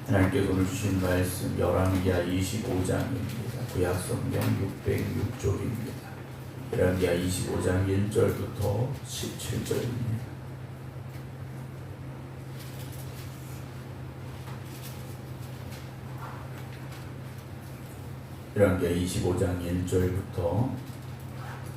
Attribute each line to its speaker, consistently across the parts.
Speaker 1: 하나님께서 오늘 주신 말씀 열왕기하 25장입니다. 구약성경 606쪽입니다. 열왕기하 25장 1절부터 17절입니다. 열왕기하 25장 1절부터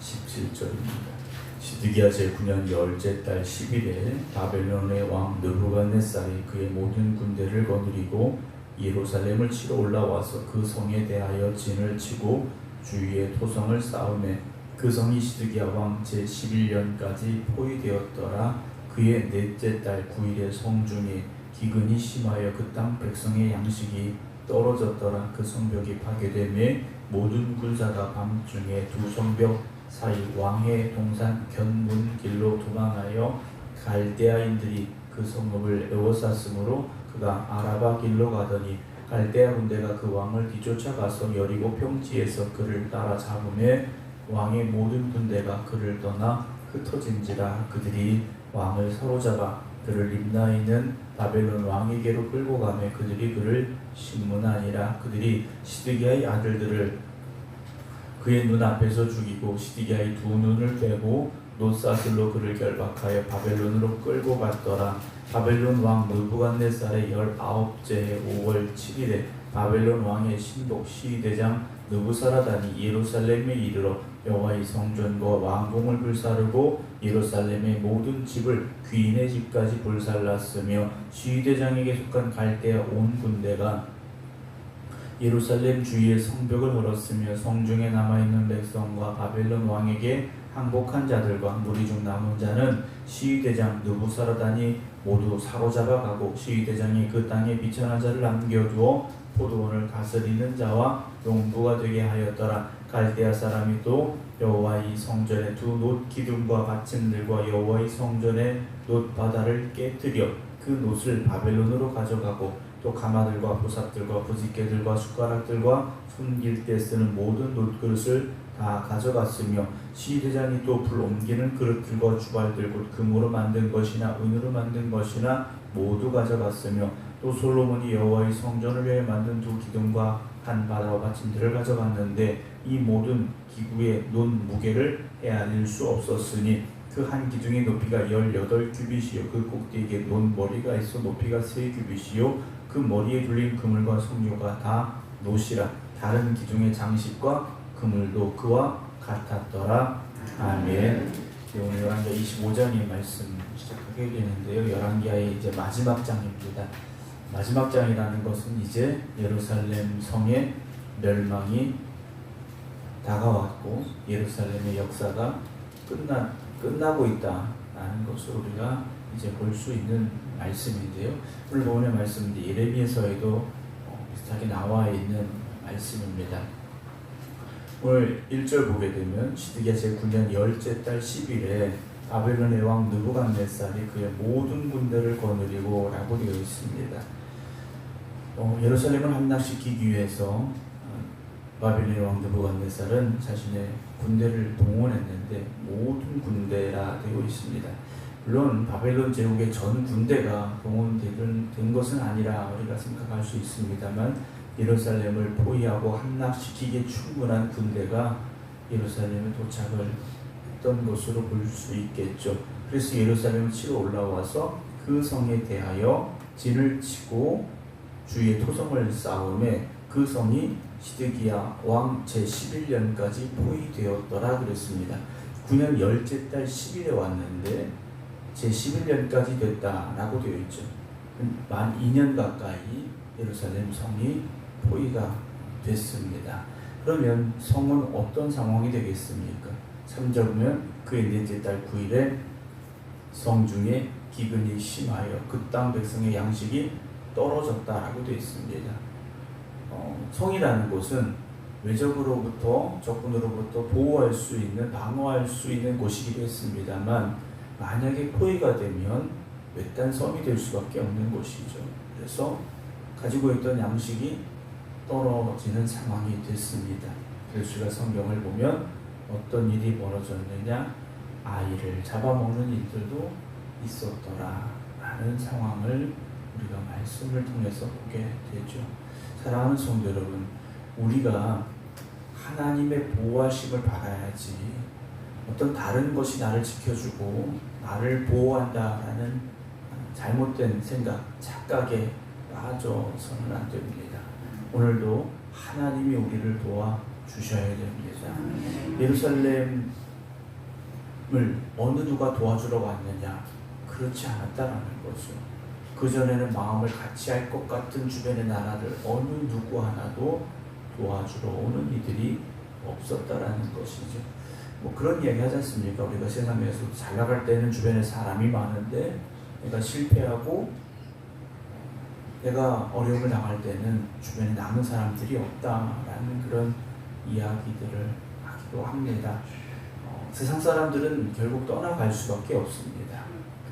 Speaker 1: 17절입니다. 시드기야 제9년 열째 달 10일에 바벨론의 왕 느부갓네살이 그의 모든 군대를 거느리고 예루살렘을 치러 올라와서 그 성에 대하여 진을 치고 주위에 토성을 쌓으매 그 성이 시드기야 왕 제11년까지 포위되었더라. 그의 넷째 달 9일에 성중에 기근이 심하여 그 땅 백성의 양식이 떨어졌더라. 그 성벽이 파괴되매 모든 군사가 밤중에 두 성벽 사이 왕의 동산 견문 길로 도망하여 갈대아인들이 그 성읍을 에워쌌으므로 그가 아라바 길로 가더니 갈대아 군대가 그 왕을 뒤쫓아가서 여리고 평지에서 그를 따라잡으매 왕의 모든 군대가 그를 떠나 흩어진지라. 그들이 왕을 사로잡아 그를 림나에 있는 바벨론 왕에게로 끌고 가매 그들이 그를 심문하니라. 그들이 시드기야의 아들들을 그의 눈앞에서 죽이고 시드기야의 두 눈을 빼고 놋사슬로 그를 결박하여 바벨론으로 끌고 갔더라. 바벨론 왕 느부갓네살의 19째 5월 7일에 바벨론 왕의 신복 시대장 느부사라단이 예루살렘에 이르러 여호와의 성전과 왕궁을 불사르고 예루살렘의 모든 집을 귀인의 집까지 불살랐으며 시대장에게 속한 갈대아 온 군대가 예루살렘 주위의 성벽을 헐었으며 성중에 남아있는 백성과 바벨론 왕에게 항복한 자들과 무리 중 남은 자는 시위대장 느부사라단이 모두 사로잡아가고 시위대장이 그 땅에 비천한 자를 남겨두어 포도원을 다스리는 자와 농부가 되게 하였더라. 갈대아 사람이 또 여호와의 성전의 두 놋 기둥과 받침들과 여호와의 성전의 놋 바다를 깨뜨려 그 놋을 바벨론으로 가져가고 또 가마들과 보삽들과 부집개들과 숟가락들과 숨길 때 쓰는 모든 놋그릇을 다 가져갔으며 시대장이 또 불 옮기는 그릇들과 주발들 곧 금으로 만든 것이나 은으로 만든 것이나 모두 가져갔으며 또 솔로몬이 여호와의 성전을 위해 만든 두 기둥과 한 바다와 받침들을 가져갔는데 이 모든 기구의 놋 무게를 헤아릴 수 없었으니 그 한 기둥의 높이가 18규빗이요 그 꼭대기에 놋 머리가 있어 높이가 3규빗이요 그 머리에 둘린 그물과 성료가 다 놋이라. 다른 기둥의 장식과 그물도 그와 같았더라. 아멘. 오늘 열왕기하 25장의 말씀 시작하게 되는데요. 열왕기하의 이제 마지막 장입니다. 마지막 장이라는 것은 이제 예루살렘 성의 멸망이 다가왔고 예루살렘의 역사가 끝나고 있다라는 것을 우리가 이제 볼 수 있는 말씀인데요. 오늘 본문의 말씀은 예레미야서에도 비슷하게 나와 있는 말씀입니다. 오늘 1절 보게 되면 시드기야 제9년 열째 달 10일에 바벨론의 왕 느부갓네살이 그의 모든 군대를 거느리고 라고 되어 있습니다. 예루살렘을 함락시키기 위해서 바벨론의 왕 느부갓네살은 자신의 군대를 동원했는데 모든 군대라 되어 있습니다. 물론 바벨론 제국의 전 군대가 동원된 것은 아니라 우리가 생각할 수 있습니다만 예루살렘을 포위하고 함락시키기에 충분한 군대가 예루살렘에 도착을 했던 것으로 볼 수 있겠죠. 그래서 예루살렘을 치러 올라와서 그 성에 대하여 진을 치고 주위에 토성을 쌓음에 그 성이 시드기야 왕 제11년까지 포위되었더라 그랬습니다. 9년 열째 달 10일에 왔는데 제11년까지 됐다라고 되어 있죠. 만 2년 가까이 예루살렘 성이 포위가 됐습니다. 그러면 성은 어떤 상황이 되겠습니까? 3절 보면 그의 넷째 달 9일에 성중에 기근이 심하여 그 땅 백성의 양식이 떨어졌다라고 되어 있습니다. 성이라는 곳은 외적으로부터 적군으로부터 보호할 수 있는 방어할 수 있는 곳이기도 했습니다만 만약에 포위가 되면 외딴 섬이 될 수밖에 없는 곳이죠. 그래서 가지고 있던 양식이 떨어지는 상황이 됐습니다. 그래서 우리가 성경을 보면 어떤 일이 벌어졌느냐, 아이를 잡아먹는 일들도 있었더라 라는 상황을 우리가 말씀을 통해서 보게 되죠. 사랑하는 성도 여러분, 우리가 하나님의 보호하심을 받아야지 어떤 다른 것이 나를 지켜주고 나를 보호한다라는 잘못된 생각, 착각에 빠져서는 안 됩니다. 오늘도 하나님이 우리를 도와주셔야 됩니다. 예루살렘을 어느 누가 도와주러 왔느냐? 그렇지 않았다라는 거죠. 그전에는 마음을 같이 할 것 같은 주변의 나라들 어느 누구 하나도 도와주러 오는 이들이 없었다라는 것이죠. 뭐 그런 이야기 하지 않습니까? 우리가 세상에서 잘 나갈 때는 주변에 사람이 많은데 내가 실패하고 내가 어려움을 당할 때는 주변에 남은 사람들이 없다라는 그런 이야기들을 하기도 합니다. 세상 사람들은 결국 떠나갈 수밖에 없습니다.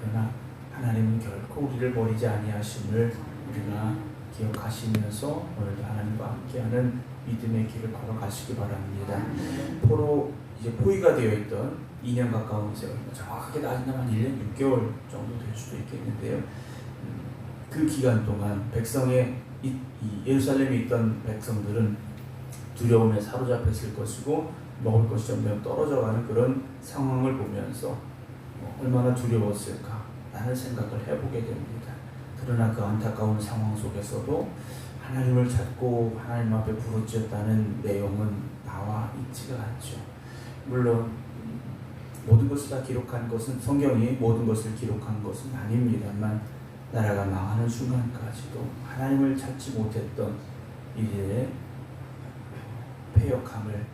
Speaker 1: 그러나 하나님은 결코 우리를 버리지 아니하심을 우리가 기억하시면서 오늘도 하나님과 함께하는 믿음의 길을 걸어가시기 바랍니다. 포로 이제 포위가 되어 있던 2년 가까운 세월, 정확하게 따진다면 1년 6개월 정도 될 수도 있겠는데요. 그 기간 동안 백성의 이 예루살렘에 있던 백성들은 두려움에 사로잡혔을 것이고 먹을 것이 점점 떨어져가는 그런 상황을 보면서 얼마나 두려웠을까 라는 생각을 해보게 됩니다. 그러나 그 안타까운 상황 속에서도 하나님을 찾고 하나님 앞에 부르짖었다는 내용은 나와 있지가 않죠. 물론 모든 것을 다 기록한 것은, 성경이 모든 것을 기록한 것은 아닙니다만 나라가 망하는 순간까지도 하나님을 찾지 못했던 이들의 패역함을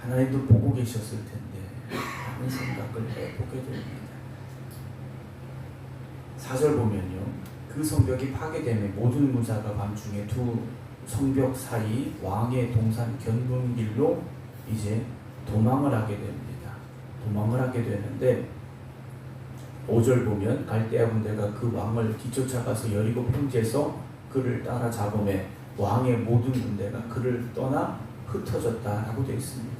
Speaker 1: 하나님도 보고 계셨을 텐데 라는 생각을 해보게 됩니다. 4절 보면요, 그 성벽이 파괴되며 모든 군사가 밤중에 두 성벽 사이 왕의 동산 견문길로 이제 도망을 하게 됩니다. 도망을 하게 되는데 5절 보면 갈대아 군대가 그 왕을 뒤쫓아가서 여리고 평지에서 그를 따라잡음에 왕의 모든 군대가 그를 떠나 흩어졌다라고 되어 있습니다.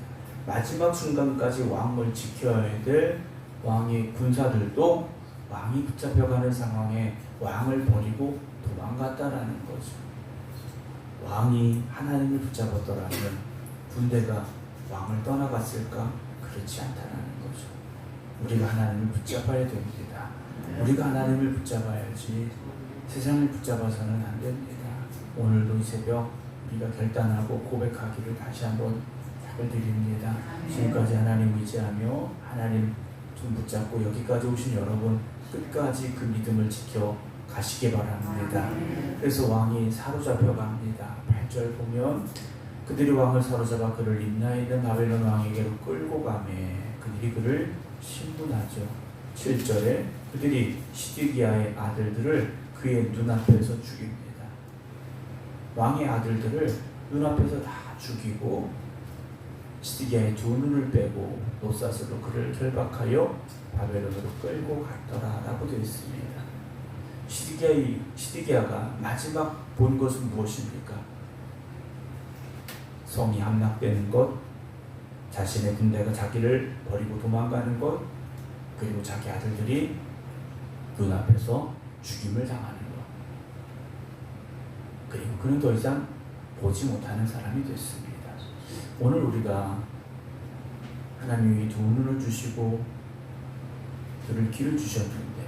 Speaker 1: 마지막 순간까지 왕을 지켜야 될 왕의 군사들도 왕이 붙잡혀가는 상황에 왕을 버리고 도망갔다라는 거죠. 왕이 하나님을 붙잡았더라면 군대가 왕을 떠나갔을까? 그렇지 않다라는 거죠. 우리가 하나님을 붙잡아야 됩니다. 우리가 하나님을 붙잡아야지 세상을 붙잡아서는 안 됩니다. 오늘도 이 새벽 우리가 결단하고 고백하기를 다시 한번 부탁드립니다. 지금까지 하나님 의지하며 하나님 좀 붙잡고 여기까지 오신 여러분 끝까지 그 믿음을 지켜 가시기 바랍니다. 그래서 왕이 사로잡혀 갑니다. 8절 보면 그들이 왕을 사로잡아 그를 림나에 있는 바벨론 왕에게로 끌고 가매 그들이 그를 신문하죠. 7절에 그들이 시드기야의 아들들을 그의 눈앞에서 죽입니다. 왕의 아들들을 눈앞에서 다 죽이고 시드기야의 두 눈을 빼고 노사스로 그를 결박하여 바벨론으로 끌고 갔더라라고 되어 있습니다. 시드기야가 마지막 본 것은 무엇입니까? 성이 함락되는 것, 자신의 군대가 자기를 버리고 도망가는 것, 그리고 자기 아들들이 눈앞에서 죽임을 당하는 것. 그리고 그는 더 이상 보지 못하는 사람이 됐습니다. 오늘 우리가 하나님이 두 눈을 주시고 들을 귀를 주셨는데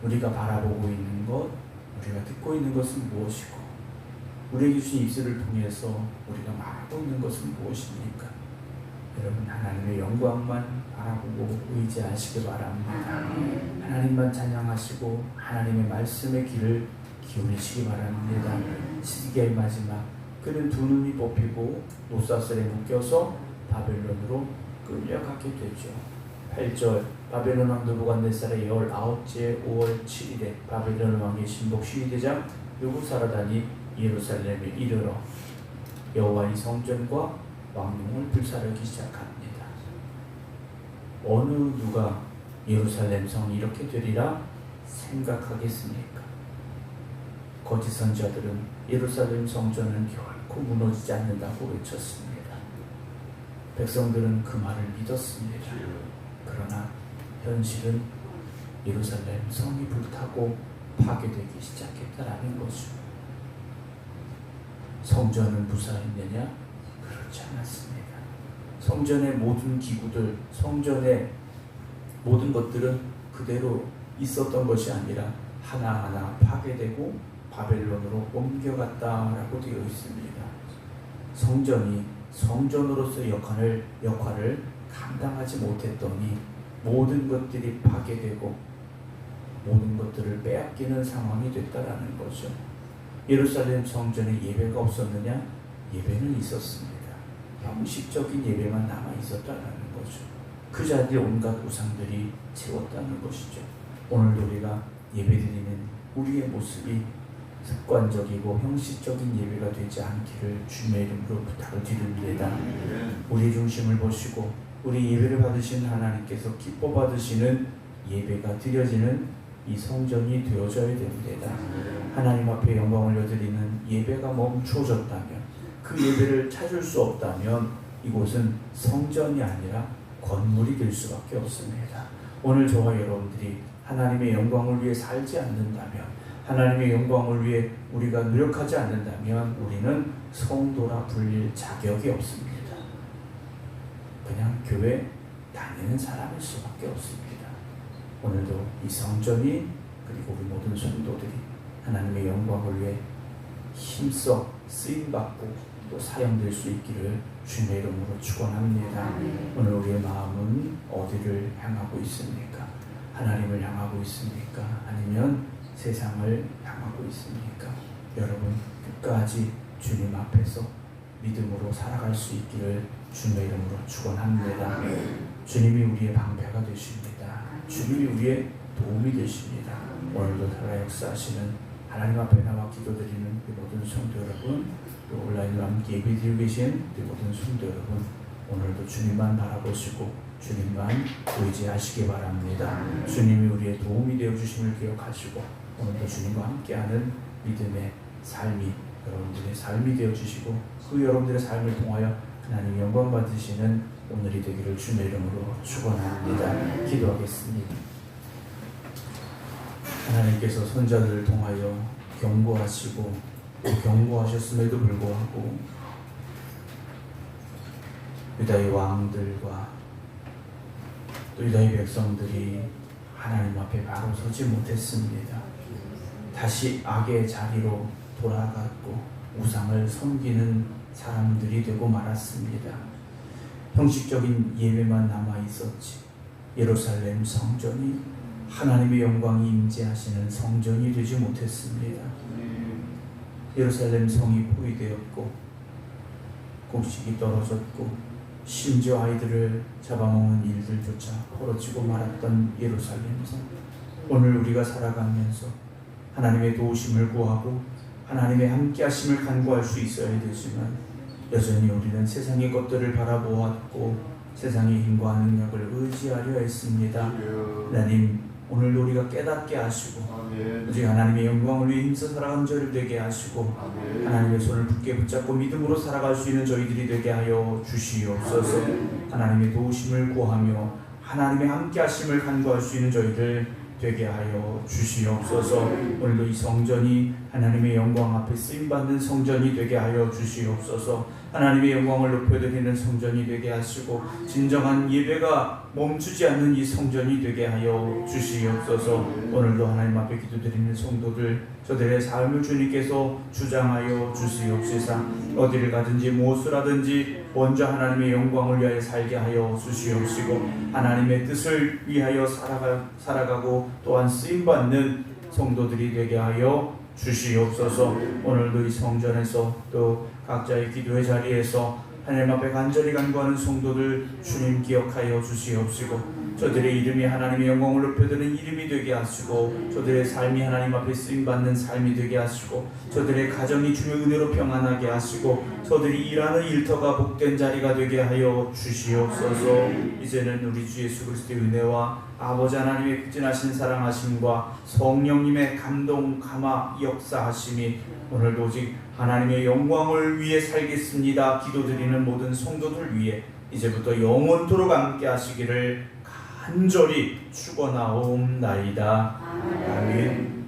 Speaker 1: 우리가 바라보고 있는 것, 우리가 듣고 있는 것은 무엇이고 우리에게 주신 입술을 통해서 우리가 말하고 있는 것은 무엇입니까? 여러분 하나님의 영광만 바라보고 의지하시기 바랍니다. 하나님만 찬양하시고 하나님의 말씀의 귀를 기울이시기 바랍니다. 시드기야의 마지막 그는 두 눈이 뽑히고 노사슬에 묶여서 바벨론으로 끌려가게 되죠. 8절 바벨론 왕 느부갓네살의 19째 5월 7일에 바벨론 왕의 신복 시위대장 느부사라단이 예루살렘에 이르러 여호와의 성전과 왕궁을 불사르기 시작합니다. 어느 누가 예루살렘 성이 이렇게 되리라 생각하겠습니까? 거짓 선지자들은 예루살렘 성전은 결코 무너지지 않는다고 외쳤습니다. 백성들은 그 말을 믿었습니다. 그러나 현실은 예루살렘 성이 불타고 파괴되기 시작했다라는 거죠. 성전은 무사했느냐? 그렇지 않았습니다. 성전의 모든 기구들, 성전의 모든 것들은 그대로 있었던 것이 아니라 하나하나 파괴되고 바벨론으로 옮겨갔다라고 되어 있습니다. 성전이 성전으로서의 역할을 감당하지 못했더니 모든 것들이 파괴되고 모든 것들을 빼앗기는 상황이 됐다라는 거죠. 예루살렘 성전에 예배가 없었느냐? 예배는 있었습니다. 형식적인 예배만 남아 있었다라는 거죠. 그 자리에 온갖 우상들이 채웠다는 것이죠. 오늘도 우리가 예배드리는 우리의 모습이 습관적이고 형식적인 예배가 되지 않기를 주님의 이름으로 부탁을 드립니다. 우리의 중심을 보시고 우리 예배를 받으신 하나님께서 기뻐 받으시는 예배가 드려지는 이 성전이 되어져야 됩니다. 하나님 앞에 영광을 올려드리는 예배가 멈춰졌다면, 그 예배를 찾을 수 없다면 이곳은 성전이 아니라 건물이 될 수밖에 없습니다. 오늘 저와 여러분들이 하나님의 영광을 위해 살지 않는다면, 하나님의 영광을 위해 우리가 노력하지 않는다면 우리는 성도라 불릴 자격이 없습니다. 그냥 교회 다니는 사람일 수밖에 없습니다. 오늘도 이 성전이 그리고 우리 모든 성도들이 하나님의 영광을 위해 힘써 쓰임받고 또 사용될 수 있기를 주님의 이름으로 축원합니다. 오늘 우리의 마음은 어디를 향하고 있습니까? 하나님을 향하고 있습니까? 아니면 세상을 향하고 있습니까? 여러분 끝까지 주님 앞에서 믿음으로 살아갈 수 있기를 주님의 이름으로 축원합니다. 주님이 우리의 방패가 되십니다. 주님이 우리의 도움이 되십니다. 오늘도 살아 역사하시는 하나님 앞에 나와 기도드리는 우리 모든 성도 여러분, 또 온라인으로 함께 예배드리고 계신 우리 모든 성도 여러분, 오늘도 주님만 바라보시고 주님만 의지하시기 바랍니다. 주님이 우리의 도움이 되어주심을 기억하시고 오늘도 주님과 함께하는 믿음의 삶이 여러분들의 삶이 되어주시고 그 여러분들의 삶을 통하여 하나님 영광 받으시는 오늘이 되기를 주님의 이름으로 축원합니다. 기도하겠습니다. 하나님께서 선자들을 통하여 경고하시고 경고하셨음에도 불구하고 유다의 왕들과 또 유다의 백성들이 하나님 앞에 바로 서지 못했습니다. 다시 악의 자리로 돌아갔고 우상을 섬기는 사람들이 되고 말았습니다. 형식적인 예배만 남아 있었지 예루살렘 성전이 하나님의 영광이 임재하시는 성전이 되지 못했습니다. 예루살렘 성이 포위되었고 곡식이 떨어졌고 심지어 아이들을 잡아먹는 일들조차 벌어지고 말았던 예루살렘 성, 오늘 우리가 살아가면서 하나님의 도우심을 구하고 하나님의 함께하심을 간구할 수 있어야 되지만 여전히 우리는 세상의 것들을 바라보았고 세상의 힘과 능력을 의지하려 했습니다. 하나님 오늘도 우리가 깨닫게 하시고 오직 하나님의 영광을 위해 힘써 살아가는 저희를 되게 하시고 하나님의 손을 굳게 붙잡고 믿음으로 살아갈 수 있는 저희들이 되게 하여 주시옵소서. 하나님의 도우심을 구하며 하나님의 함께하심을 간구할 수 있는 저희들 되게 하여 주시옵소서. 오늘도 이 성전이 하나님의 영광 앞에 쓰임받는 성전이 되게 하여 주시옵소서. 하나님의 영광을 높여드리는 성전이 되게 하시고 진정한 예배가 멈추지 않는 이 성전이 되게 하여 주시옵소서. 오늘도 하나님 앞에 기도드리는 성도들 저들의 삶을 주님께서 주장하여 주시옵소서. 어디를 가든지 무엇을 하든지 먼저 하나님의 영광을 위하여 살게 하여 주시옵시고 하나님의 뜻을 위하여 살아가고 또한 쓰임받는 성도들이 되게 하여 주시옵소서. 오늘도 이 성전에서 또 각자의 기도의 자리에서 하나님 앞에 간절히 간구하는 성도들 주님 기억하여 주시옵시고 저들의 이름이 하나님의 영광을 높여드리는 이름이 되게 하시고 저들의 삶이 하나님 앞에 쓰임받는 삶이 되게 하시고 저들의 가정이 주의 은혜로 평안하게 하시고 저들이 일하는 일터가 복된 자리가 되게 하여 주시옵소서. 이제는 우리 주 예수 그리스도의 은혜와 아버지 하나님의 극진하신 사랑하심과 성령님의 감동 감화 역사하심이 오늘도 오직 하나님의 영광을 위해 살겠습니다 기도드리는 모든 성도들 위해 이제부터 영원토록 함께 하시기를 간절히 축원하옵나이다. 아멘.